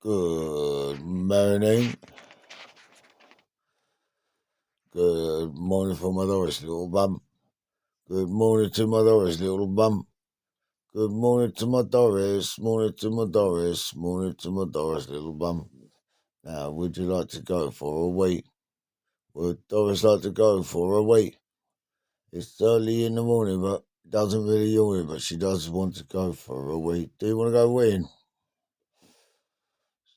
Good morning. Good morning for my Doris, little bum. Good morning to my Doris, little bum. Good morning to my Doris, morning to my Doris, morning to my Doris, little bum. Now, would you like to go for a wee? Would Doris like to go for a wee? It's early in the morning, but doesn't really yawn, but she does want to go for a wee. Do you want to go weeing?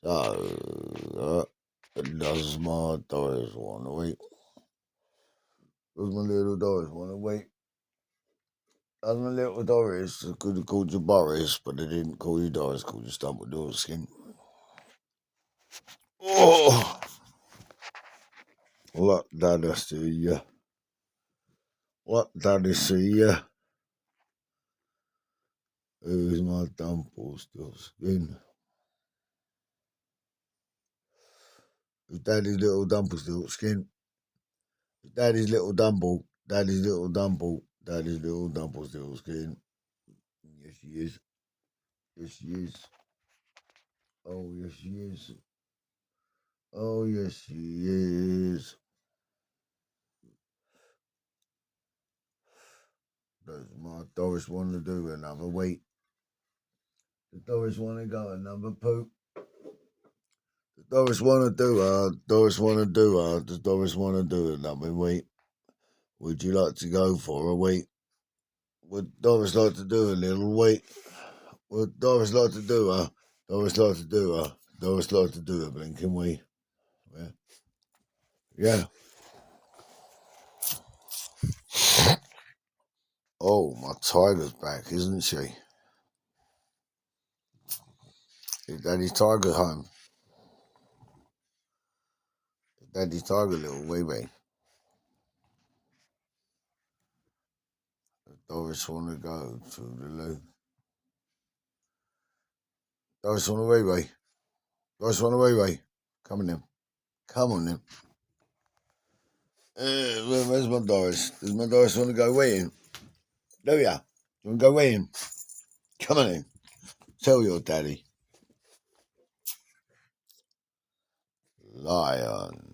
So, does my Doris want to wee? Does my little Doris want to wee? Does my little Doris, I could have called you Boris, but they didn't call you Doris, called you Stumpledore Skin. Oh! What did I see ya? What did I see ya? Who's my Dumpledore Skin? Daddy's little Dumpledore Skin. Daddy's little Dumble. Daddy's little Dumble. Daddy's little Dumpledore Skin. Yes, she is. Yes, she is. Oh, yes, she is. Oh, yes, she is. Does my Doris want to do another week? Does Doris want to go another poop? Does Doris want to do Doris want to do Does Doris want to do another week? Would you like to go for a week? Would Doris like to do a little week? Would Doris like to do Doris like to do Doris like to do a blinking week? Yeah. Yeah. Oh, my tiger's back, isn't she? Is Daddy's tiger home? Is Daddy's tiger little wee wee? Does Doris want to go to the loo? Doris want to wee wee? Doris want to wee wee? Come on then. Come on then. Where's my Doris? Does my Doris want to go weeing? Do ya? You want to go weeing? Come on in. Tell your daddy. Lion.